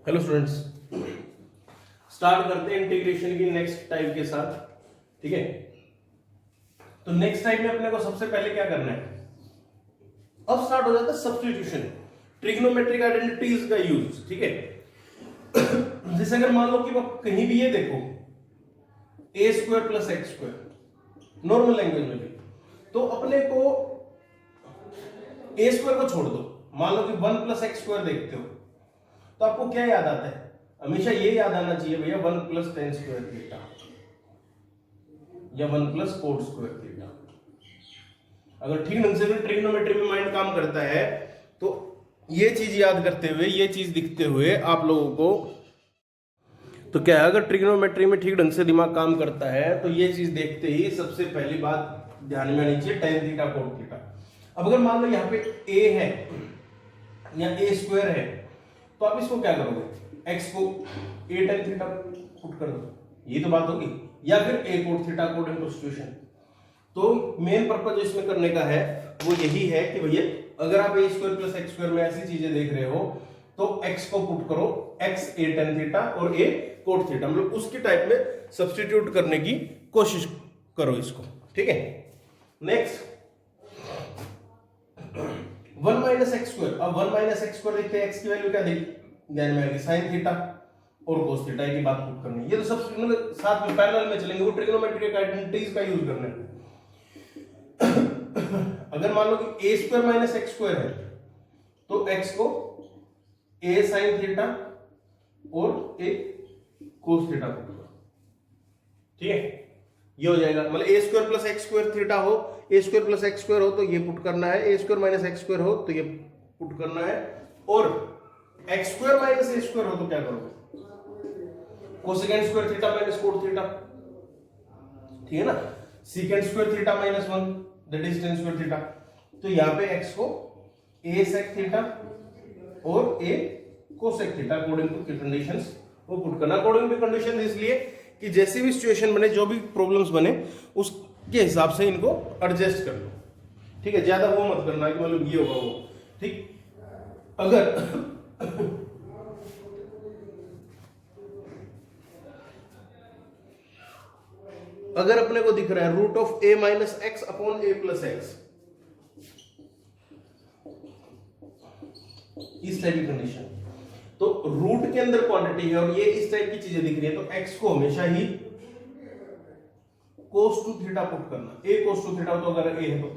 Hello students, start करते हैं integration की नेक्स्ट टाइप के साथ। ठीक है, तो नेक्स्ट टाइप में अपने को सबसे पहले क्या करना है, अब स्टार्ट हो जाता है सब्स्टिट्यूशन, ट्रिग्नोमेट्रिक आइडेंटिटीज का यूज। ठीक है, जैसे अगर मान लो कि कहीं भी ये देखो A square plus x square normal language में भी, तो अपने को ए स्क्वायर को छोड़ दो, मान लो कि 1 प्लस एक्स स्क्वायर देखते हो तो आपको क्या याद आता है, हमेशा ये याद आना चाहिए भैया 1 प्लस टेन स्क्वायर थीटा या 1 प्लस कोट स्क्वायर थीटा। अगर ठीक ढंग से ट्रिग्नोमेट्री में माइंड काम करता है तो ये चीज याद करते हुए, ये चीज दिखते हुए आप लोगों को तो क्या है, अगर ट्रिग्नोमेट्री में ठीक ढंग से दिमाग काम करता है तो ये चीज देखते ही सबसे पहली बात ध्यान में आनी चाहिए टेन थीटा कोट थीटा। अब अगर मान लो यहाँ पे ए है या ए स्क्वायर है तो आप इसको क्या करोगे, x को a tan थीटा पुट कर दो, ये तो बात होगी, या फिर a cot theta according to situation. तो मेन पर्पस जो इसमें करने का है वो यही है कि भैया अगर आप a square plus x square में ऐसी चीजें देख रहे हो तो x को पुट करो x a tan थीटा और a कोट थीटा, मतलब उसकी टाइप में सब्स्टिट्यूट करने की कोशिश करो इसको। ठीक है, नेक्स्ट 1 माइनस एक्स स्क्वायर। अब 1 माइनस एक्स स्क्वायर देखते हैं, x की वैल्यू क्या ध्यान में आएगी, साइन थीटा और कोस थीटा की बात करनी है। ये तो सब मतलब साथ में पैरेलल में चलेंगे, वो ट्रिग्नोमेट्रिक आइडेंटिटीज का यूज करना है। अगर मान लो कि a square minus x square है तो x को a साइन थीटा और a कोस थीटा पुट करो। ठीक है, ये हो जाएगा, मतलब a square plus x square theta हो, a square plus x square हो तो ये पुट करना है, a square minus x square हो तो ये पुट करना है, और एक्स स्क्वायर माइनस ए स्क्वायर हो तो क्या करोगे, cosecant square theta minus cot theta. ठीक है ना, secant square theta minus 1 that is ten square theta. तो यहां पे x को a sec थीटा और a cosec theta according to conditions वो पुट करना। अकॉर्डिंग टू कंडीशन इसलिए कि जैसी भी सिचुएशन बने, जो भी प्रॉब्लम्स बने उसके हिसाब से इनको एडजस्ट कर लो। ठीक है, ज्यादा वो मत करना कि मतलब ये होगा वो। ठीक, अगर अपने को दिख रहा है root of a minus x upon a plus x, इस टाइप की कंडीशन, तो रूट के अंदर क्वांटिटी है और ये इस टाइप की चीजें दिख रही है तो x को हमेशा ही cos टू थीटा पुट करना, a cos टू थीटा तो अगर a है तो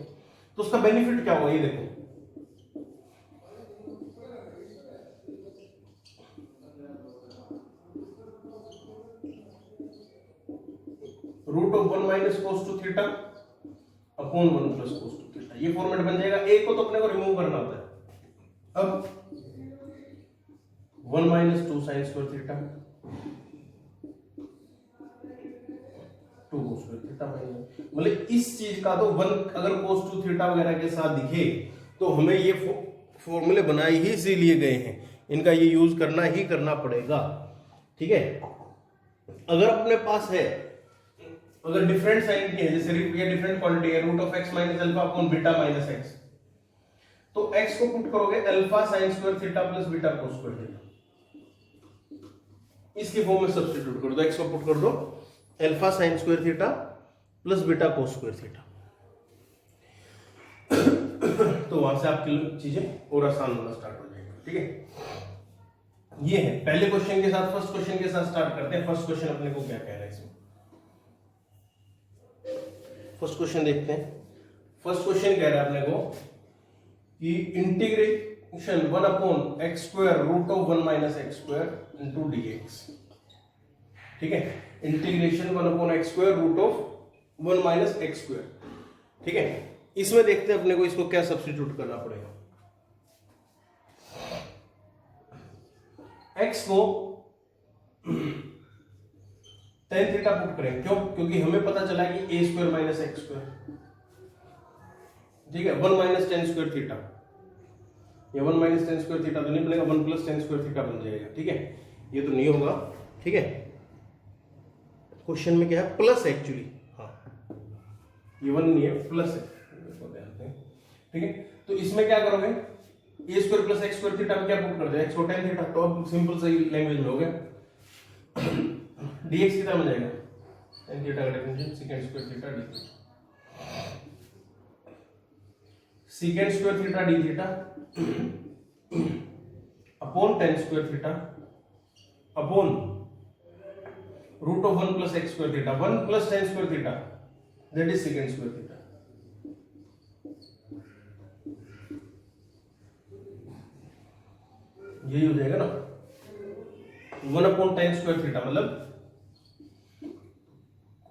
उसका बेनिफिट क्या होगा, ये देखो root of 1 minus cos two theta upon 1 plus cos two theta, ये फॉर्मेट बन जाएगा। a को तो अपने को रिमूव करना होता है, अब 1 माइनस 2 साइन स्क्वायर थीटा 2 कोस स्क्वायर थीटा माइनस, मतलब इस चीज का तो 1 अगर कोस टू थीटा वगैरह के साथ दिखे तो हमें ये फॉर्मूले बनाए ही इसीलिए गए हैं, इनका ये यूज करना ही करना पड़ेगा। ठीक है, अगर अपने पास है, अगर डिफरेंट साइन की है, जैसे डिफरेंट क्वांटिटी है root of x minus alpha upon beta minus x, तो x को पुट करोगे alpha sine square theta plus beta cos square theta, इसकी फॉर्म में सब्स्टिट्यूट कर दो, x को पुट कर दो alpha sine square theta plus beta cos square theta, तो वहां से आपकी चीजें और आसान होना स्टार्ट हो जाएगी। ठीक है, ये है पहले क्वेश्चन के साथ, फर्स्ट क्वेश्चन के साथ स्टार्ट करते हैं। फर्स्ट क्वेश्चन अपने को क्या कह रहा है इसमें, फर्स्ट क्वेश्चन देखते हैं। फर्स्ट क्वेश्चन कह रहा है अपने को कि integration 1 upon x square root of 1 minus x square into dx. ठीक है, integration 1 upon x square root of 1 minus x square. ठीक है, इसमें देखते हैं अपने को इसको क्या सब्स्टिट्यूट करना पड़ेगा। एक्स को टेन थीटा पुट करें, क्यों, क्योंकि हमें पता चला कि ए स्क्वायर माइनस एक्स स्क्वायर, ठीक है, 1 माइनस टेन स्क्वायर थीटा, ये 1 माइनस टेन स्क्वायर थीटा तो नहीं बनेगा, 1 प्लस टेन स्क्वायर थीटा बन जाएगा। ठीक है, ये तो नहीं होगा। ठीक है, क्वेश्चन में क्या है, प्लस एक्चुअली, हाँ ये 1 नहीं है, प्लस है। ठीक है, तो इसमें क्या करोगे, A square plus x square theta में क्या पुट कर दे, एक्स को tan थीटा, तो अब सिंपल सी लैंग्वेज में हो गया dx कितना हो जाएगा, tan थीटा का definition secant square theta d theta, secant square theta d theta upon tan square theta upon root of 1 plus x square theta, 1 plus tan square theta that is secant square theta. यही हो जाएगा ना, 1 upon tan square theta मतलब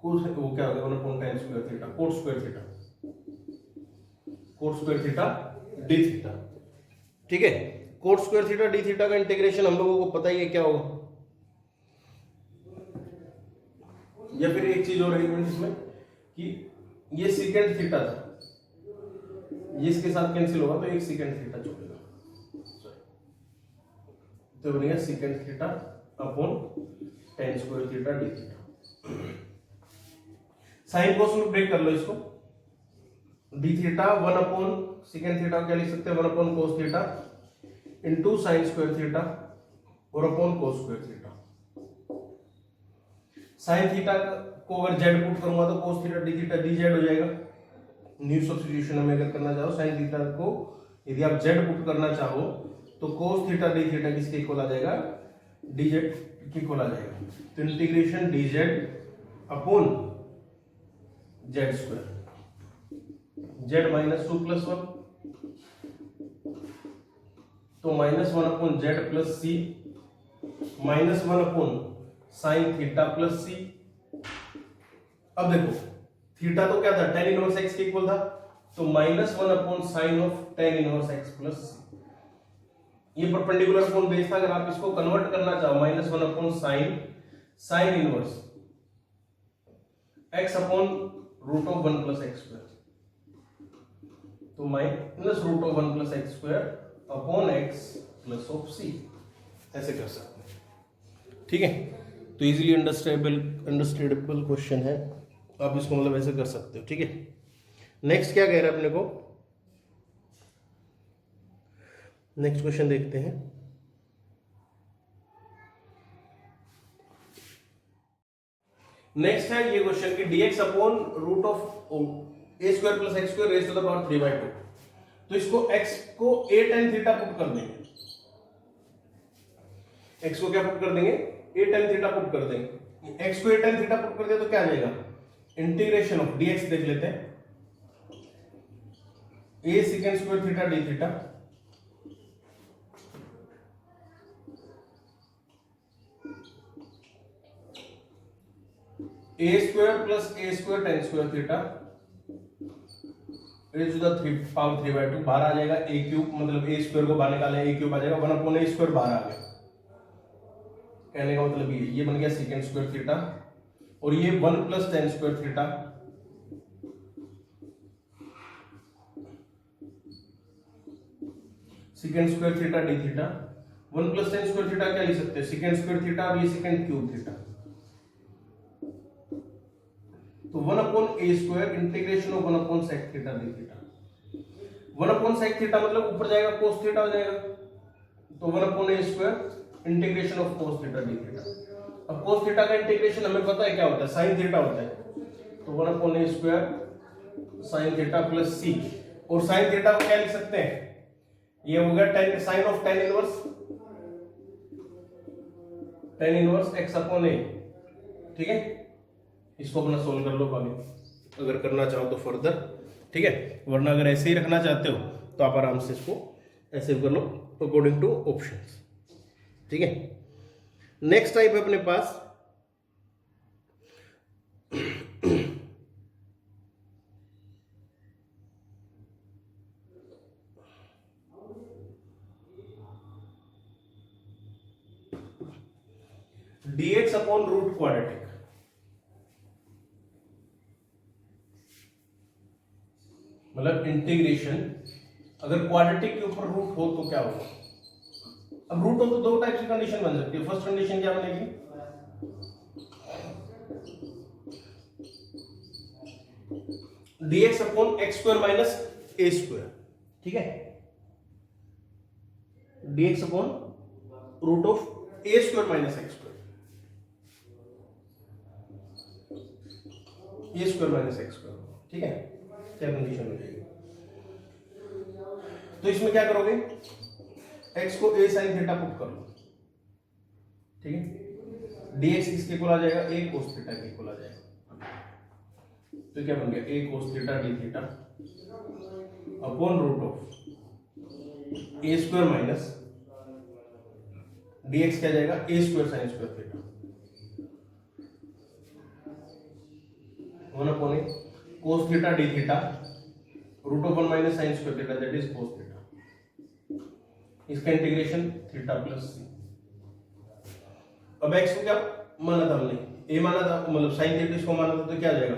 वो क्या हो गया, 1 upon tan square theta cot square theta, cot square theta d theta. ठीक है, cot square theta d theta का इंटीग्रेशन हम लोगों को पता ही है क्या होगा, या फिर एक चीज और है इसमें कि ये secant थीटा था, ये इसके साथ कैंसिल होगा तो एक secant थीटा छोड़ेगा, तो बनेगा secant theta upon tan square theta d theta. Sine cos में ब्रेक कर लो इसको, d theta 1 upon secant theta क्या लिख सकते हैं, 1 upon cos theta into sin square theta और upon cos square theta. sin theta को अगर z पुट करूंगा तो cos theta d theta dz हो जाएगा। न्यू सब्स्टिट्यूशन में अगर करना चाहो sin थीटा को यदि आप z पुट करना चाहो तो cos थीटा d थीटा किसके इक्वल आ जाएगा, dz के इक्वल आ जाएगा। तो integration dz upon z square, z minus 2 plus 1 तो minus 1 upon z plus c minus 1 upon sine theta plus c। अब देखो थीटा तो क्या था, tan इनवर्स x के इक्वल था, तो minus 1 upon sign of tan inverse x plus c। ये परपेंडिकुलर अपॉन बेस था, अगर आप इसको कन्वर्ट करना चाहो minus 1 upon sine inverse x upon root of 1 plus x square, तो minus root of 1 plus x square upon x plus of c, ऐसे कर सकते हैं। ठीक है, तो इजीली अंडरस्टैंडेबल क्वेश्चन है, आप इसको मतलब ऐसे कर सकते हो। ठीक है, नेक्स्ट क्या कह रहा है अपने को, नेक्स्ट क्वेश्चन देखते हैं। नेक्स्ट है ये क्वेश्चन की dx upon root of a square plus x square raise to the power 3/2। तो इसको x को a tan थीटा पुट कर देंगे, x को क्या पुट कर देंगे, a tan थीटा पुट कर देंगे। x को a tan थीटा पुट कर दिया तो क्या आ जाएगा, इंटीग्रेशन ऑफ dx देख लेते हैं, a secant square theta d theta a square plus a square tan square theta raise to the power 3/2 बाहर आ जाएगा, a क्यूब मतलब a स्क्वायर को बाहर निकाले a क्यूब आ जाएगा, 1 अपॉन a स्क्वायर बाहर आ गया। कहने का मतलब ये बन गया secant स्क्वायर थीटा और ये 1 plus tan square theta secant square theta d theta, 1 plus tan square theta क्या लिख सकते हैं, secant स्क्वायर थीटा और ये secant क्यूब थीटा, तो 1 upon a square integration of 1 upon sec theta d theta. 1 upon sec theta मतलब ऊपर जाएगा cos थीटा हो जाएगा, तो 1 upon a square integration of cos theta d theta. अब cos थीटा का इंटीग्रेशन हमें पता है क्या होता है, sin थीटा होता है, तो 1 upon a square sin theta plus c, और sin थीटा को क्या लिख सकते हैं, ये हो गया tan sin of tan inverse x upon a। ठीक है, इसको अपना सोल्व कर लो आगे अगर करना चाहो तो फर्दर। ठीक है, वरना अगर ऐसे ही रखना चाहते हो तो आप आराम से इसको ऐसे कर लो अकॉर्डिंग टू ऑप्शंस। ठीक है, नेक्स्ट टाइप है अपने पास dx अपॉन रूट क्वाड्रेटिक। मतलब इंटीग्रेशन अगर क्वाड्रेटिक के ऊपर रूट हो तो क्या होगा, अब रूट हो तो दो टाइप की कंडीशन बन सकती है। फर्स्ट कंडीशन क्या बनेगी, dx upon x square minus ए स्क्वायर। ठीक है, dx upon root of A square minus x square, A square minus x square, ठीक है, क्या कंडीशन हो जाएगी। तो इसमें क्या करोगे, x को a sin थीटा पुट कर लो, ठीक है, dx किसके इक्वल आ जाएगा, a cos थीटा के इक्वल आ जाएगा। तो क्या बन गया, a cos theta d theta upon root of a square minus dx क्या जाएगा, a square sin square theta one upon a cos theta d theta root of 1 minus sin square theta that is cos theta, इसका integration theta plus सी। अब x को क्या माना था हमने, a माना था, मतलब sin थीटा इसको माना था, तो क्या आ जाएगा,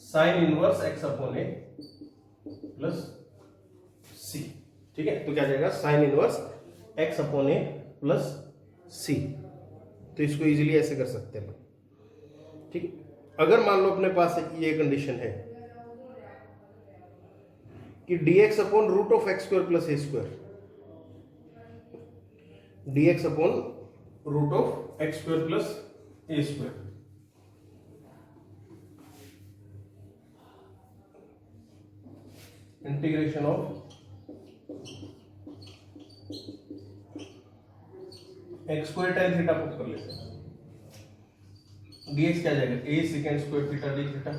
sin inverse x upon a plus C, ठीक है, तो क्या जाएगा sin inverse x upon a plus सी। तो इसको इजीली ऐसे कर सकते हैं, ठीक है। अगर मान लो अपने पास ये कंडीशन है कि dx upon root of x square plus A square, dx upon root of x square plus A square, integration of x square tan theta put कर लेते हैं, dx क्या जाएगा, a secant square theta d theta.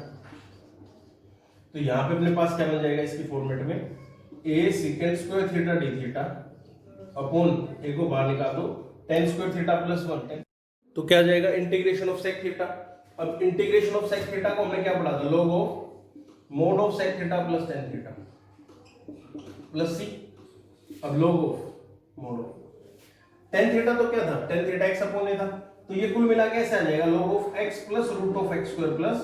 तो यहां पे अपने पास क्या बन जाएगा इसकी फॉर्मेट में, a secant square theta d theta upon a को बाहर निकाल दो टेन स्क्वायर थीटा प्लस 1, तो क्या जाएगा, इंटीग्रेशन ऑफ सेक थीटा। अब इंटीग्रेशन ऑफ सेक थीटा को हमने क्या पढ़ा था, log of mode of sec theta plus tan theta plus सी। अब log of mode of tan theta तो क्या था, tan theta X upon A था, तो ये कुल मिला के ऐसे आ जाएगा log of x plus root of x square plus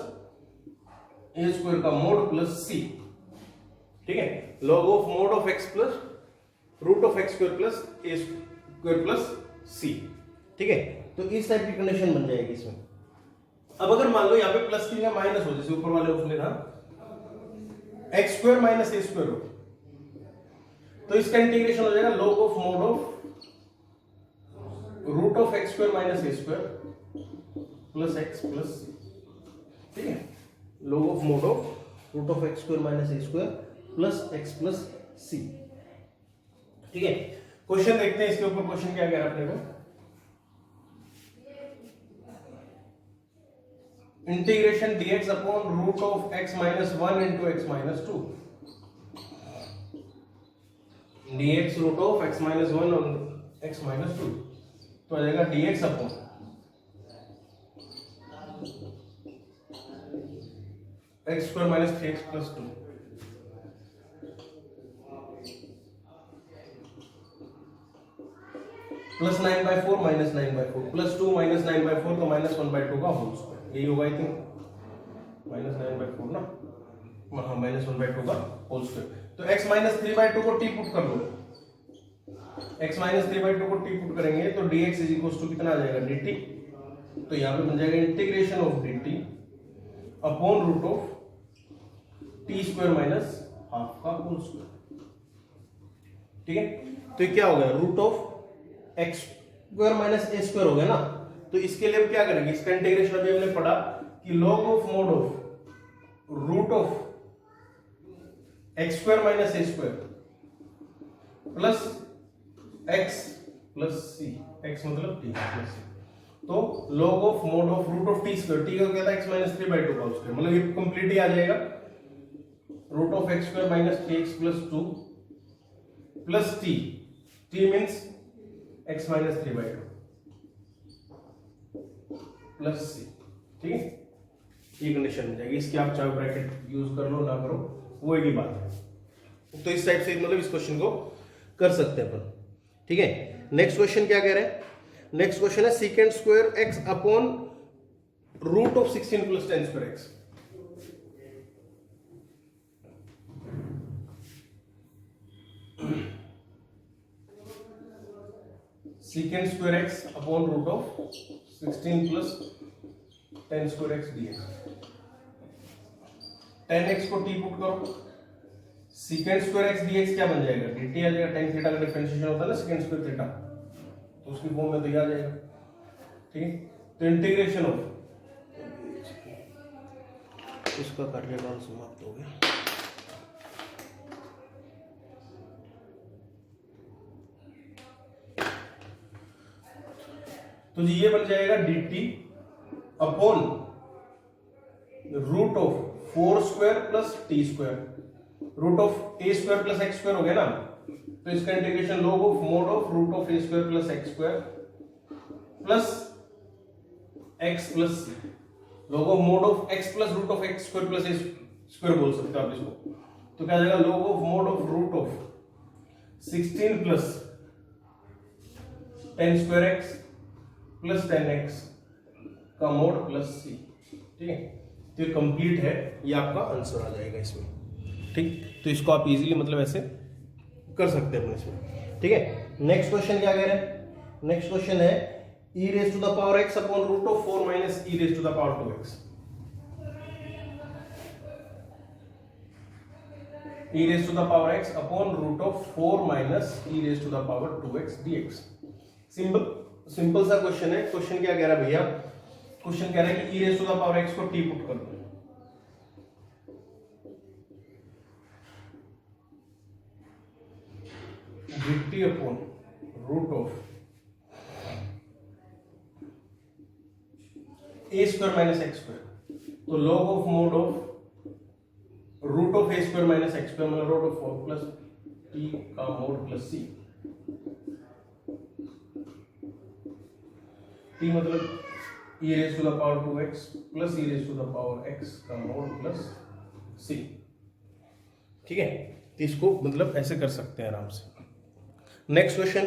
A square का मोड प्लस सी, ठीक है, log of mode of x plus root of x square plus A square plus C, ठीक है। तो इस टाइप की कंडीशन बन जाएगी इसमें। अब अगर मान लो यहाँ पे प्लस की जगह माइनस हो, जैसे ऊपर वाले उसमें था एक्स स्क्वायर माइनस ए स्क्वायर हो, तो इसका इंटीग्रेशन हो जाएगा log of mode of root of x square minus A square plus x plus, ठीक है, log of mode of root of x square minus A square plus x plus C, ठीक है। Question देखते हैं इसके ऊपर, क्वेश्चन क्या कह रहा है अपने को, integration dx upon root of x minus 1 into x minus 2, dx root of x minus 1 और x माइनस 2, तो आ जाएगा dx upon x square minus 3x plus 2 plus 9/4 minus 9/4 plus 2 minus 9/4 तो माइनस 1/2 का होल स्क्वायर, यही होगा I think, minus 9/4 ना, हाँ माइनस 1/2 का होल स्क्वायर। तो x माइनस 3/2 को t पुट कर लो, x माइनस 3/2 को t पुट करेंगे तो dx इज इक्वल टू कितना आ जाएगा, dt। तो यहाँ पे बन जाएगा integration of dt upon root of t square minus half का होल स्क्वायर, ठीक है। तो ये क्या हो गया, root of x square minus A square हो गया ना। तो इसके लिए क्या करेंगे, इसका इंटीग्रेशन अभी हमने पढ़ा कि log of mode of root of x square minus A square plus x plus c, x मतलब टी प्लस सी, तो log of mode of root of t square, t का क्या था, एक्स माइनस 3/2 का स्क्वायर, मतलब ये कंप्लीट ही आ जाएगा, root of x square minus 3x plus 2 plus T, T means x minus 3/2 plus C, ठीक है, ये कंडीशन हो जाएगी। इसकी आप चाहे ब्रैकेट यूज कर लो ना करो वो एक ही बात है। तो इस टाइप से मतलब इस क्वेश्चन को कर सकते हैं अपन, ठीक है। नेक्स्ट क्वेश्चन क्या कह रहे हैं, नेक्स्ट क्वेश्चन है secant square x upon root of 16 plus 10 square x, secant square x upon root of 16 plus 10 square x dx, 10x को t पुट करो, सेकेंड स्क्वायर एक्स डीएक्स क्या बन जाएगा, dt आ जाएगा। tan थीटा का differentiation होता है ना सेकेंड स्क्वायर थीटा, तो उसकी फॉर्म में तो ये आ जाएगा। ठीक है, तो इंटीग्रेशन ऑफ, इसका कार्यकाल समाप्त हो गया। तो जी ये बन जाएगा dt upon root of 4 square plus t square, root of A square plus x square हो गया ना, तो इसका integration log of mode of root of A square plus x square plus x plus c, log of mode of x plus root of x square plus A square बोल सकते हो आप इसको। तो क्या आ जाएगा log of mode of root of 16 plus 10 square x plus 10x का मोड प्लस सी। ठीक है, तो ये कंप्लीट है, ये आपका आंसर आ जाएगा इसमें। ठीक, तो इसको आप इजीली मतलब ऐसे कर सकते हैं अपने इसमें। ठीक है, नेक्स्ट क्वेश्चन क्या कह रहे हैं, नेक्स्ट क्वेश्चन है e raise to the power x upon root of 4 minus e raise to the power 2x। e raise to the power x upon root of 4 minus e raise to the power 2x dx। Simple सा question है। Question क्या कह रहा है भैया, question कह रहा है कि e raise to the power x को t पुट कर दो, dt upon root of a square minus x square, तो log of mode of root of a square minus x square मतलब रूट ऑफ 4 प्लस t का mod plus c। t मतलब e raise to the power 2x plus e raise to the power x का mod plus c। ठीक है, तो इसको मतलब ऐसे कर सकते हैं आराम से। नेक्स्ट क्वेश्चन,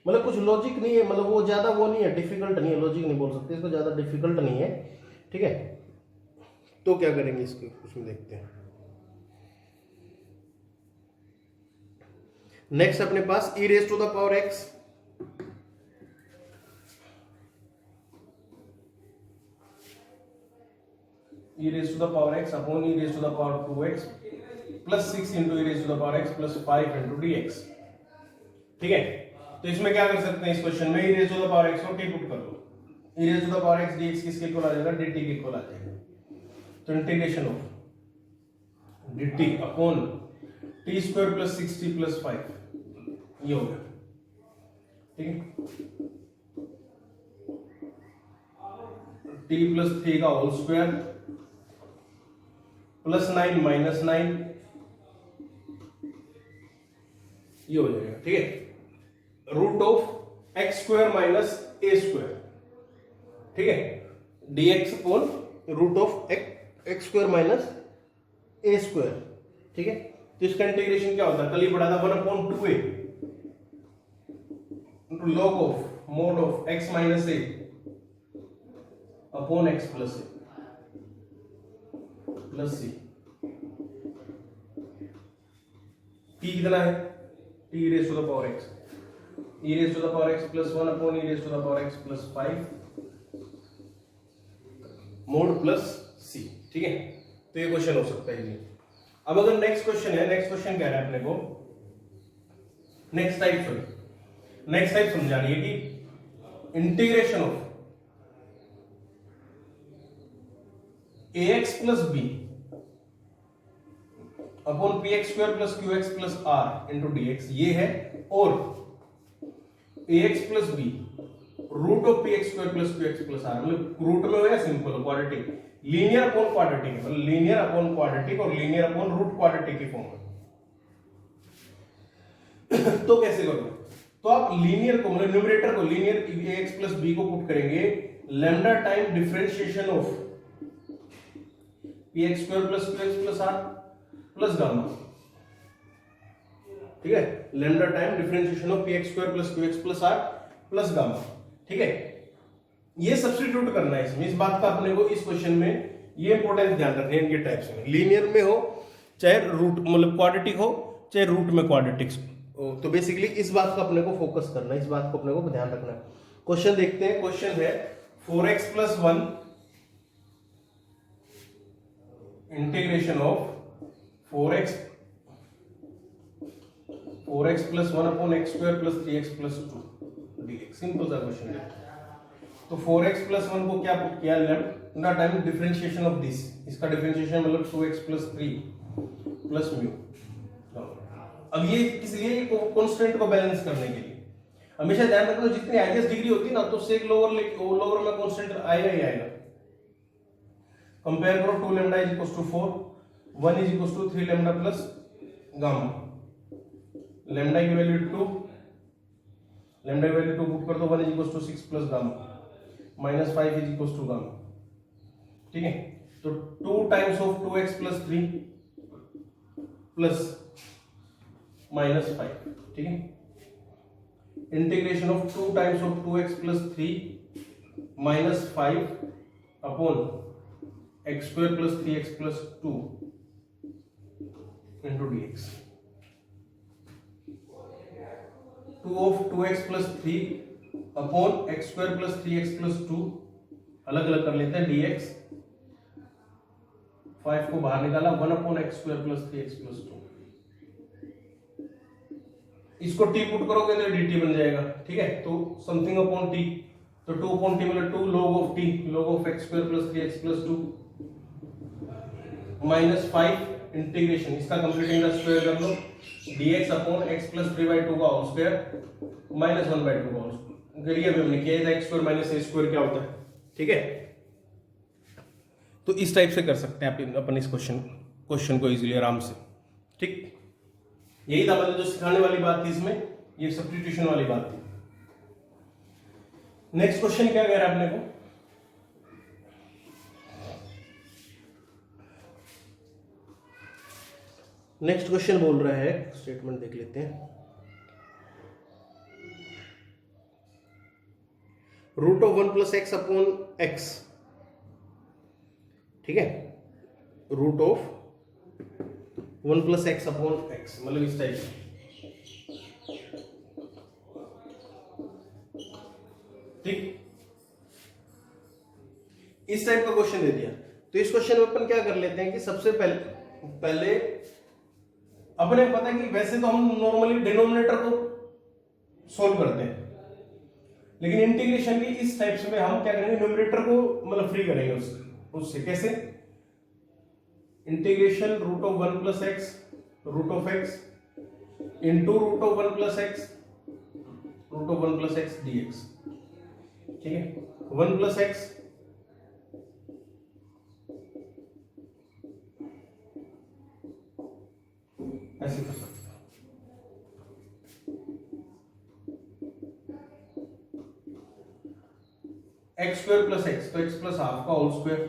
मतलब कुछ लॉजिक नहीं है, मतलब वो ज्यादा वो नहीं है, डिफिकल्ट नहीं है, लॉजिक नहीं बोल सकते इसको, ज्यादा डिफिकल्ट नहीं है। ठीक है, तो क्या करेंगे इसके उसमें देखते हैं। नेक्स्ट अपने पास e raise to the power x e raised to the power x upon e raised to the power 2x plus 6 into e raised to the power x plus 5 into dx। ठीक है, तो इसमें क्या कर सकते हैं, इस क्वेश्चन में e raised to the power x को t पुट कर लो, e raised to the power x dx किसके इक्वल आ जाएगा, dt के इक्वल आ जाएगा। तो integration of dt upon t square plus 6t plus 5 ये हो गया। ठीक है, t प्लस 3 का होल स्क्वायर प्लस 9 माइनस 9 ये हो जाएगा। ठीक है, root of x square minus A square. ठीक है, dx upon root of x square minus A square. ठीक है, तो इसका इंटीग्रेशन क्या होता है, कल ही पढ़ा था 1/2a log of mode of x minus a upon x plus a plus c. t कितना है, t raise to the power x, e raise to the power x plus 1 upon e raise to the power x plus 5 mod plus c। ठीक है, तो ये question हो सकता है ये। अब अगर नेक्स्ट क्वेश्चन है, नेक्स्ट क्वेश्चन कह रहा है अपने को नेक्स्ट टाइप समझानी है कि integration of ax plus b upon P x square plus Q x plus R into D X ये है, और A x plus B root of P x square plus Q x plus R, मतलब root में हो या simple quadratic, linear upon quadratic, मतलब linear upon quadratic और linear upon root quadratic की फॉर्म में। तो कैसे करोगे, तो आप लीनियर को मतलब न्यूमरेटर को linear a x plus b को पुट करेंगे lambda time differentiation of P x square plus Q x plus r plus gamma. ठीक है, lambda time differentiation of P x square plus Q x plus r plus gamma. ठीक है, ये substitute करना है इसमें, इस बात का अपने को इस क्वेश्चन में ये इंपॉर्टेंस ध्यान रखना है इनके टाइप्स में, लीनियर में हो चाहे रूट मतलब क्वाड्रेटिक हो चाहे रूट में क्वाड्रेटिक हो, तो बेसिकली इस बात का अपने को फोकस करना है, इस बात को अपने को ध्यान रखना है। क्वेश्चन देखते हैं, क्वेश्चन है 4x plus 1 integration of 4x plus 1 upon x square plus 3x plus 2 dx। Simple सा क्वेश्चन है। तो 4x प्लस 1 को क्या पुट किया left time differentiation of this, इसका डिफरेंशिएशन मतलब 2x प्लस 3 प्लस म्यू। अब ये किस लिए, कांस्टेंट को बैलेंस करने के लिए। हमेशा ध्यान रखना जितनी हाईएस्ट डिग्री होती है ना तो उससे एक लोअर में कांस्टेंट आएगा ही आएगा। कंपेयर करो 2 lambda is equal to 4, 1 is equal to 3 lambda plus gamma. Lambda की वैल्यू 2, लैम्डा की वैल्यू 2 पुट कर दो, 1 is equal to 6 plus gamma minus 5 is equal to gamma. ठीक है, तो 2 times of 2x plus 3 plus minus 5। ठीक है, integration of 2 times of 2x plus 3 minus 5 upon x square plus 3x plus 2 into dx। 2 of 2x plus 3 upon x square plus 3x plus 2 अलग अलग कर लेते हैं dx। 5 को बाहर निकाला, 1 upon x square plus 3x plus 2। इसको t put करोगे तो dt बन जाएगा। ठीक है, तो समथिंग अपॉन t, तो 2 अपॉन t मतलब 2 log of t, log of x square plus 3x plus 2 minus 5 integration, इसका कंप्लीटिंग का स्क्वायर कर लो, dx अपॉन x प्लस 3/2 का होल स्क्वायर माइनस 1/2 का होल स्क्वायर। करिए अभी हमने किया था x square minus a square क्या होता है। ठीक है, तो इस टाइप से कर सकते हैं आप अपन इस क्वेश्चन को इजीली आराम से। ठीक, यही था मतलब जो सिखाने वाली बात थी इसमें, ये सब्स्टिट्यूशन वाली बात थी। नेक्स्ट क्वेश्चन क्या कह रहा है अपने को, नेक्स्ट क्वेश्चन बोल रहा है, स्टेटमेंट देख लेते हैं। Root of 1 plus x upon x. ठीक है, root of 1 plus x upon x मतलब इस टाइप से। ठीक, इस टाइप का क्वेश्चन दे दिया तो इस क्वेश्चन में अपन क्या कर लेते हैं कि सबसे पहले अपने पता है कि वैसे तो हम नॉर्मली डिनोमिनेटर को सॉल्व करते हैं, लेकिन इंटीग्रेशन की इस टाइप से में हम क्या करेंगे, न्यूमरेटर को मतलब फ्री करेंगे उससे कैसे, integration root of 1 plus x root of x into root of 1 plus x root of 1 plus x dx। ठीक है, 1 प्लस एक्स ऐसे कर सकते हैं, एक्स स्क्वायर प्लस एक्स तो एक्स प्लस हाफ का whole square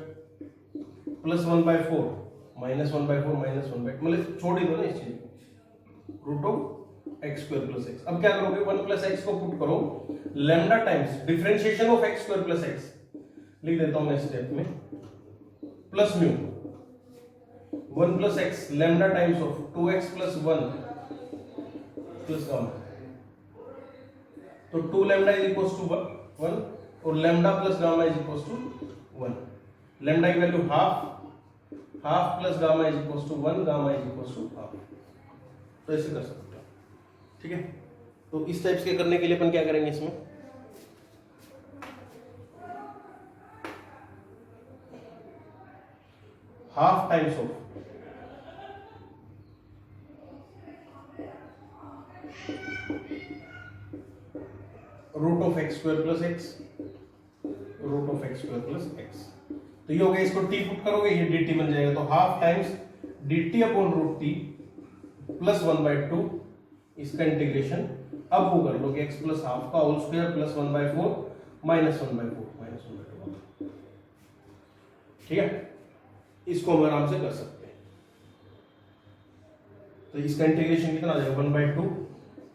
plus 1/4 minus 1/4 minus 1/2 मतलब छोड़ ही दो ना इस चीज, root of x square plus x. अब क्या करोगे, 1 प्लस एक्स को पुट करो lambda times differentiation of x square plus x, लिख देता हूं मैं स्टेप में, plus mu 1 plus x lambda times of 2x plus 1 plus gamma. तो 2 लैम्डा इज इक्वल टू 1 और lambda plus gamma is equal to 1। Lambda की value half plus gamma is equal to 1, gamma is equal to half. तो ऐसे कर सकते हो। ठीक है, तो इस टाइप के करने के लिए अपन क्या करेंगे, इसमें half times of root of x square plus x root of x square plus x. तो ये हो गया, इसको टी पुट करोगे ये dt बन जाएगा, तो half times dt upon root t plus 1/2 इसका इंटीग्रेशन। अब वो कर लो कि x प्लस हाफ का whole square plus 1/4 minus 1/4 minus 1/2। ठीक है, इसको हम आराम से कर सकते हैं। तो इसका इंटीग्रेशन कितना आ जाएगा, 1/2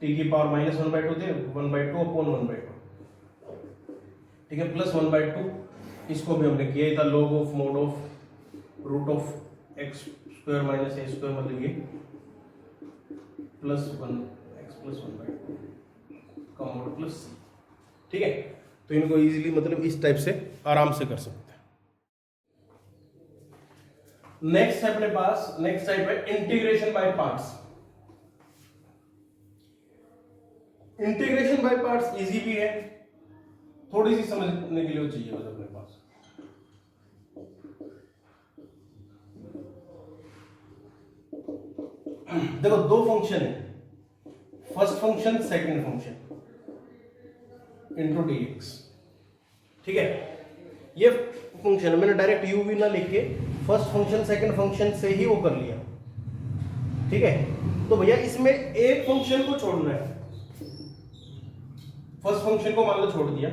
t की पावर माइनस 1/2 दे 1/2 अपॉन 1/2। ठीक है, प्लस 1/2 इसको भी हमने किया था log of mode of root of x square minus A square मतलब ये प्लस 1 एक्स प्लस 1/2 का मोड प्लस सी। ठीक है, तो इनको इजीली मतलब इस टाइप से आराम से कर सकते हैं। नेक्स्ट है अपने पास, नेक्स्ट टाइप है integration by parts. Integration by parts easy भी है, थोड़ी सी समझने के लिए चाहिए बस अपने पास। देखो दो फंक्शन है, first function second function into dx, ठीक है। ये फंक्शन मैंने डायरेक्ट u भी ना लिख के फर्स्ट फंक्शन सेकंड फंक्शन से ही वो कर लिया, ठीक है। तो भैया इसमें एक फंक्शन को छोड़ना है, फर्स्ट फंक्शन को मान लो छोड़ दिया,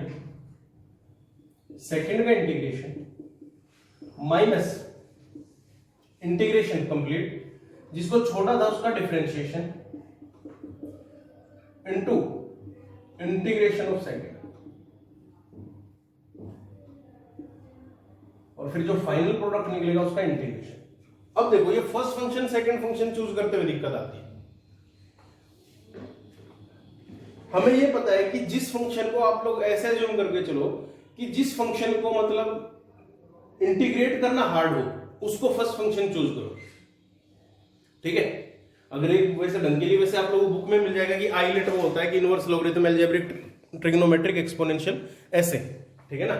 सेकंड का इंटीग्रेशन माइनस इंटीग्रेशन कंप्लीट, जिसको छोड़ा था उसका differentiation into integration of second, और फिर जो फाइनल प्रोडक्ट निकलेगा उसका इंटीग्रेशन। अब देखो ये first function second function choose करते हुए दिक्कत आती है। हमें ये पता है कि जिस फंक्शन को आप लोग ऐसे एज्यूम करके चलो कि जिस फंक्शन को मतलब इंटीग्रेट करना हार्ड हो उसको फर्स्ट फंक्शन चूज करो, ठीक है। अगर एक वैसे ढंग के लिए वैसे आप लोगों को बुक में मिल जाएगा कि आइलेट वो होता है कि inverse logarithm algebraic trigonometric exponential ऐसे, ठीक है ना,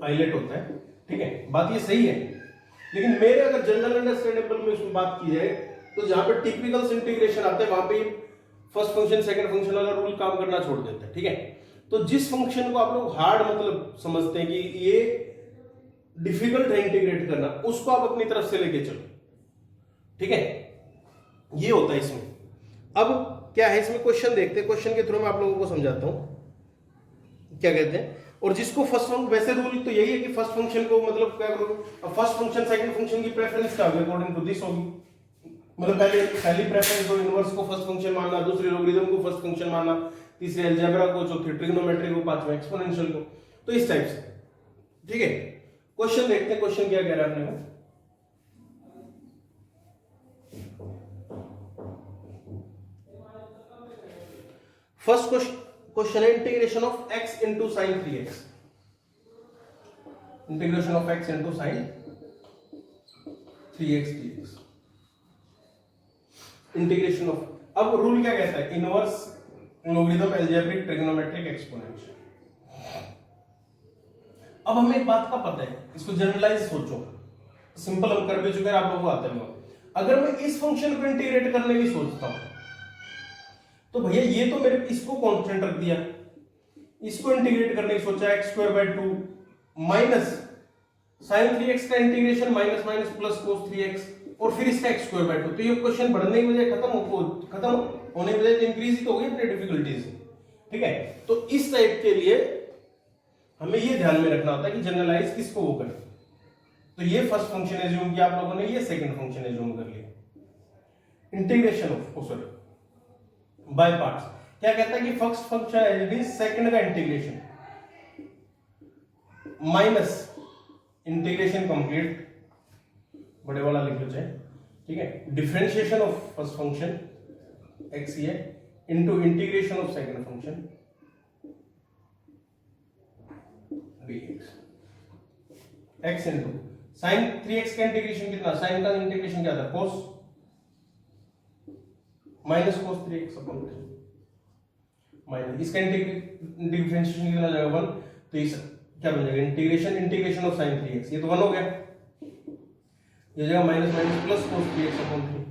आइलेट होता है, ठीक है। बात ये सही है, लेकिन मेरे अगर जनरल अंडरस्टैंडेबल में उसमें बात की जाए तो जहां पे टिपिकल इंटीग्रेशन आते हैं वहां पे फर्स्ट फंक्शन सेकंड फंक्शन वाला रूल काम करना छोड़ देता है, ठीक है। तो जिस फंक्शन को आप लोग हार्ड मतलब समझते हैं कि ये डिफिकल्ट है इंटीग्रेट करना, उसको आप अपनी तरफ से लेके चलो, ठीक है। ये होता है इसमें। अब क्या है इसमें क्वेश्चन देखते हैं, क्वेश्चन के थ्रू मैं आप लोगों को समझाता हूं क्या कहते हैं। और जिसको फर्स्ट फंक्शन, वैसे रूल तो यही है कि फर्स्ट फंक्शन को मतलब क्या करो, फर्स्ट फंक्शन सेकंड फंक्शन की प्रेफरेंस क्या होगी अकॉर्डिंग टू दिस होगी, मतलब पहली प्रेफरेंस को इनवर्स को फर्स्ट फंक्शन मानना, दूसरी लॉगरिथम को फर्स्ट फंक्शन मानना, तीसरी अलजेब्रा को, चौथी ट्रिग्नोमेट्री को, पांचवा एक्सपोनेंशियल को, तो इस टाइप से, ठीक है। क्वेश्चन देखते हैं, क्वेश्चन क्या कह रहा है अपने को। फर्स्ट क्वेश्चन है integration of x into sine 3x, integration of x into sine 3x dx, integration of, अब रूल क्या कहता है, inverse logarithm algebraic trigonometric exponential. अब हमें एक बात का पता है, इसको जनरलाइज सोचो, सिंपल हम कर भी चुके हैं, आप लोगों को आता है। अगर मैं इस फंक्शन को इंटीग्रेट करने की सोचता हूं तो भैया ये तो मेरे इसको कांस्टेंट रख दिया, इसको इंटीग्रेट करने की सोचा x² 2 माइनस sin 3x का integration minus minus plus cos 3x और फिर इसका x² 2, तो ये क्वेश्चन बढ़ने की बजाय खत्म होने की बजाय इंक्रीज ही तो होगी अपनी डिफिकल्टीज, ठीक है। तो इस टाइप के लिए हमें ये ध्यान में रखना होता है कि जनरलाइज किसको वो करें। तो ये फर्स्ट फंक्शन एज्यूम किया आप लोगों ने, ये सेकंड फंक्शन एज्यूम कर लिया। Integration of sorry by parts क्या कहता है कि फर्स्ट फंक्शन है सेकंड का इंटीग्रेशन माइनस इंटीग्रेशन कंप्लीट, बड़े वाला लिख लो चाहे, ठीक है, differentiation of first function x ये into integration of second function dx, x into sin 3x का इंटीग्रेशन कितना, sin का इंटीग्रेशन क्या था cos minus cos 3x upon 3 minus इसका डिफरेंशिएशन कितना जाएगा 1, तो इस क्या बन जाएगा इंटीग्रेशन ऑफ sin 3x, ये तो 1 हो गया, ये जाएगा minus minus plus cos 3x upon 3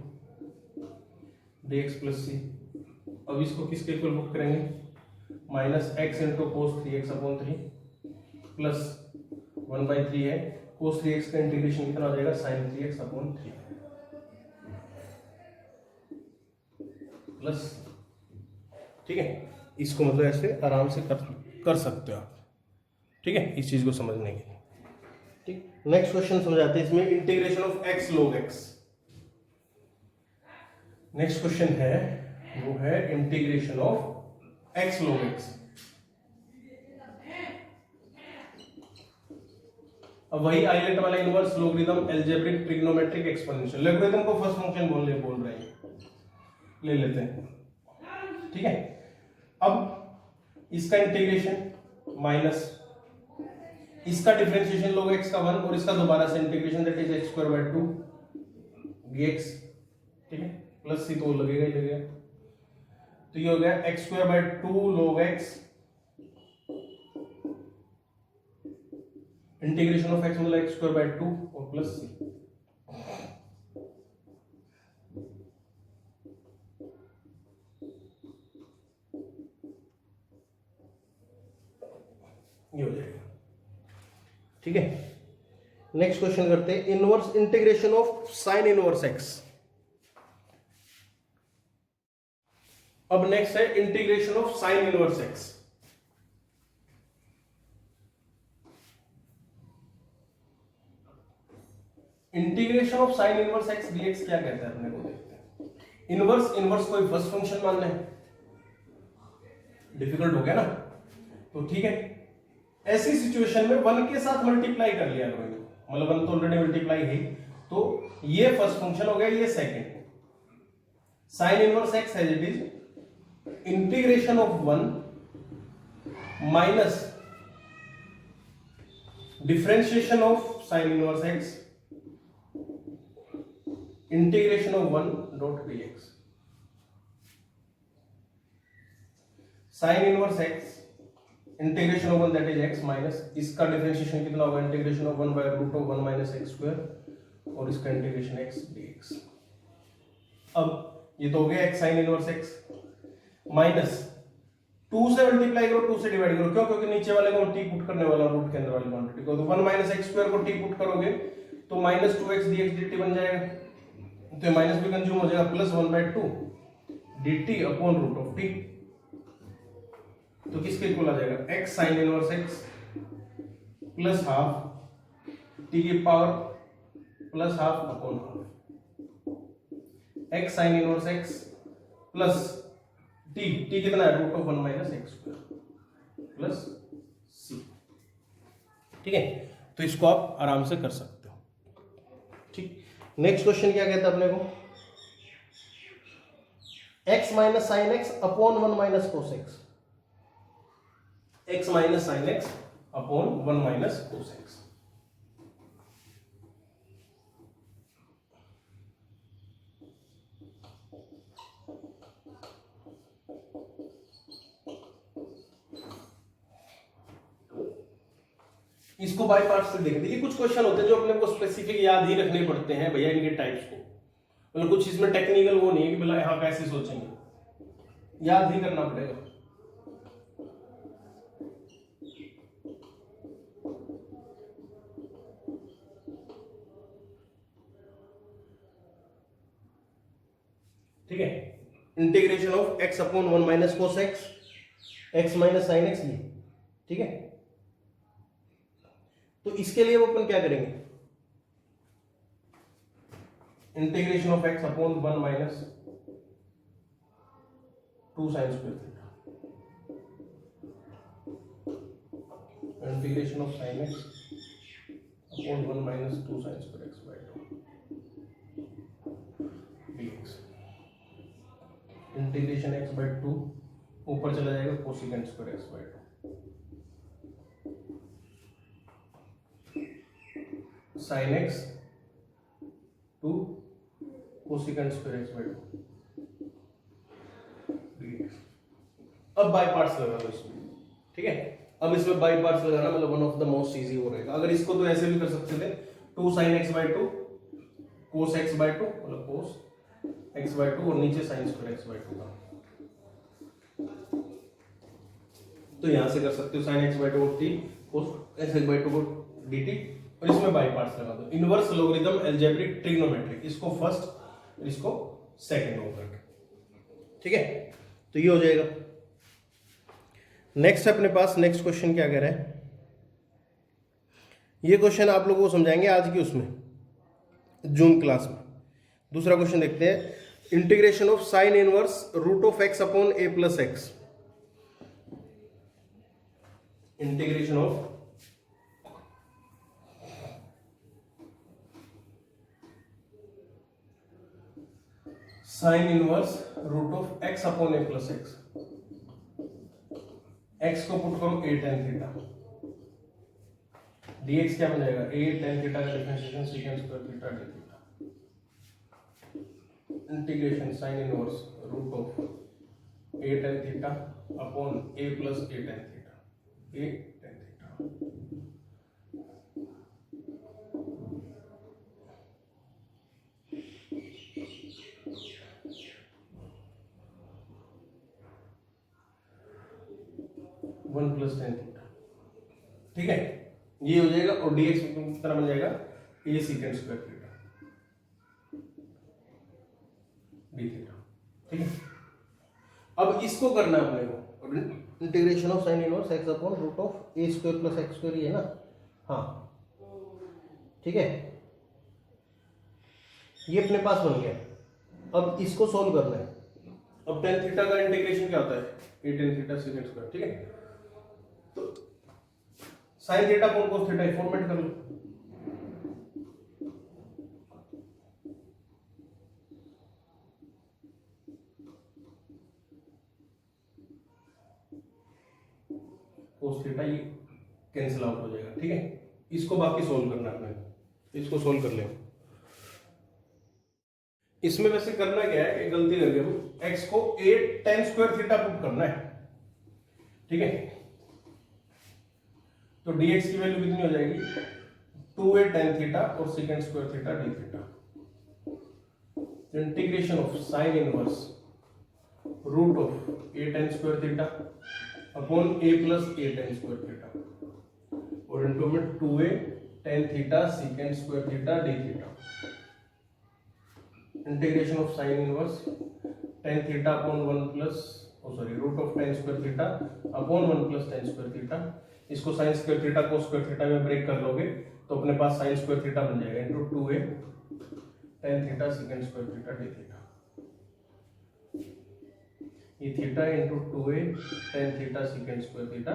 dx plus c। अब इसको किसके इक्वल पुट करेंगे, minus x into cos 3x upon 3 plus 1/3 है, cos 3x का इंटीग्रेशन कितना हो जाएगा sin 3x अपॉन 3 प्लस, ठीक है। इसको मतलब ऐसे आराम से कर सकते हो आप, ठीक है, इस चीज को समझने के लिए, ठीक। नेक्स्ट क्वेश्चन समझाते हैं इसमें, integration of x log x। Next question है वो है integration of x log x। अब वही आइलेट वाला inverse logarithm algebraic trigonometric exponential, logarithm को फर्स्ट फंक्शन बोल रहे हैं, ले लेते हैं, ठीक है। अब इसका इंटीग्रेशन माइनस इसका डिफरेंशिएशन लोग x का 1 और इसका दोबारा से integration that is x square by 2 dx, ठीक है, प्लस सी तो लगेगा ही लगेगा। तो ये हो गया x square by 2 log x integration of x मतलब x स्क्वायर बाय 2 और प्लस सी। ये हो जाएगा, ठीक है। नेक्स्ट क्वेश्चन करते हैं, inverse integration of sine inverse x. अब नेक्स्ट है integration of sine inverse x. Integration of sine inverse x dx क्या कहता है अपने को देखते हैं। इनवर्स कोई फर्स्ट फंक्शन मान लें, डिफिकल्ट हो गया ना, तो ठीक है। ऐसी सिचुएशन में 1 के साथ मल्टीप्लाई कर लिया करो, मतलब 1 तो ऑलरेडी मल्टीप्लाई है, तो ये फर्स्ट फंक्शन हो गया, ये second. Sine inverse x as it is integration of 1 minus differentiation of sine inverse x integration of 1 dot dx। Sine inverse x integration of 1 that is x minus इसका differentiation कितना होगा, integration of 1 by root of 1 minus x square और इसका integration x dx। अब ये तो हो गया x sine inverse x minus 2 से मल्टीप्लाई करो, 2 से डिवाइड करो, क्यों, क्योंकि नीचे वाले को t पुट करने वाला रूट के अंदर वाली क्वांटिटी को, तो 1 माइनस x स्क्वायर को t पुट करोगे तो माइनस 2x dx dt बन जाएगा, तो माइनस भी कंज्यूम हो जाएगा, plus 1 by 2 dt upon root of t। तो किसके इक्वल आ जाएगा, x sine inverse x plus half t की power plus half upon half, x sine inverse x plus t कितना है, root of 1 minus x square plus c, ठीक है। तो इसको आप आराम से कर सकते हो, ठीक। नेक्स्ट क्वेश्चन क्या कहता है अपने को, x minus sine x upon 1 minus cos x, x minus sine x upon 1 minus cos x। इसको बाय पार्ट्स से देखें। देखिए कुछ क्वेश्चन होते हैं जो अपने को स्पेसिफिक याद ही रखने पड़ते हैं भैया, इनके टाइप्स को, मतलब कुछ इसमें टेक्निकल वो नहीं है कि भला यहां कैसे सोचेंगे, याद ही करना पड़ेगा। ठीक है, integration of x upon 1 minus cos x, x minus sine x, ये ठीक है। तो इसके लिए वो अपन क्या करेंगे, integration of x upon 1 minus 2 sine square theta, integration of sine x upon 1 minus 2 sine square x by 2 dx, integration x by 2 ऊपर चला जाएगा cosecant square x by 2 sine x 2 cosecant square x by 2 dx। अब by parts लगा लो इसमें, ठीक है। अब इसमें बाय पार्ट्स लगाना मतलब one of the most easy हो रहेगा। अगर इसको तो ऐसे भी कर सकते थे, 2 sine x by 2 cos x by 2 मतलब कोस x बाय 2 और नीचे साइन स्क्वायर x बाय 2 का, तो यहां से कर सकते हो sign x by 2 t cos x by 2 को dt, और इसमें बाय पार्ट्स लगा दो। इनवर्स लॉगरिथम अलजेब्रिक ट्रिग्नोमेट्रिक, इसको फर्स्ट इसको सेकंड होकर, ठीक है। तो ये हो जाएगा। नेक्स्ट अपने पास नेक्स्ट क्वेश्चन क्या कह रहा है, ये क्वेश्चन आप लोगों को समझाएंगे आज की उसमें जूम क्लास में। दूसरा क्वेश्चन देखते हैं, integration of sine inverse root of x upon a plus x, integration of sine inverse root of x upon a plus x, x को पुट करो a tan थीटा dx क्या बन जाएगा, a tan theta का differentiation secant square theta d theta इंटीग्रेशन sin inverse root of a tan theta upon a plus a tan theta, a tan theta. 1 plus tan theta, ठीक है, ये हो जाएगा। और dx कितना बन जाएगा, a secant square theta d theta, ठीक है। अब इसको करना है अपने को, integration of sine inverse x upon root of a square plus x square, ये ना, हाँ ठीक है, ये अपने पास बन गया। अब इसको सॉल्व करना है। अब tan थीटा का इंटीग्रेशन क्या होता है, a tan theta secant square, ठीक है। तो sine theta upon cos theta format कर लो। cos थीटा ये कैंसिल आउट हो जाएगा, ठीक है। इसको बाकी सोल्व करना है, इसको सोल्व कर लें। इसमें वैसे करना क्या है, एक गलती कर गए हम, x को a tan square theta put करना है, ठीक है। तो dx की वैल्यू कितनी हो जाएगी, 2a tan थीटा और secant square theta d theta, integration of sine inverse root of a tan square theta upon a plus a tan square theta और इनटू में 2a tan theta secant square theta d theta, integration of sine inverse tan theta upon 1 plus root of tan square theta upon 1 plus tan square theta. इसको sine square theta को square theta में break कर लोगे तो अपने पास sign square theta बन जाएगा into 2a tan theta secant square theta d theta, ये theta into 2a tan theta secant square theta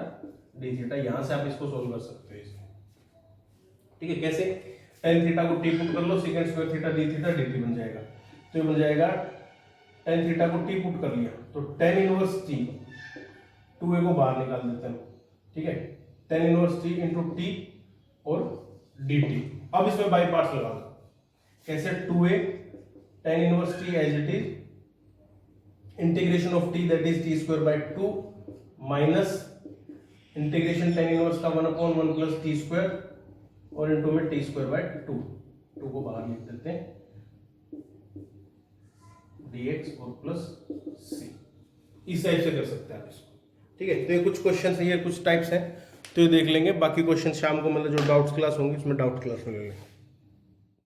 d theta. यहां से आप इसको सोल्व कर सकते हो, ठीक है। कैसे, tan थीटा को t पुट कर लो, secant square theta d theta dt बन जाएगा। तो ये बन जाएगा tan थीटा को t पुट कर लिया तो tan इनवर्स t, 2a को बाहर निकाल देते हैं, ठीक है, tan inverse t into t और dt। अब इसमें बाई पार्ट्स लगा दो, कैसे, 2a tan inverse t as it is integration of t that is t square by 2 minus integration tan inverse का 1 अपॉन 1 प्लस t स्क्वायर और into में t square by 2 को बाहर लिख देते हैं, dx और प्लस c। इस टाइप से कर सकते हैं आप इसको, ठीक है। तो ये कुछ क्वेश्चन है, ये कुछ टाइप्स हैं, तो ये देख लेंगे। बाकी क्वेश्चन शाम को मतलब जो डाउट्स क्लास होंगी उसमें डाउट क्लास में ले लेंगे।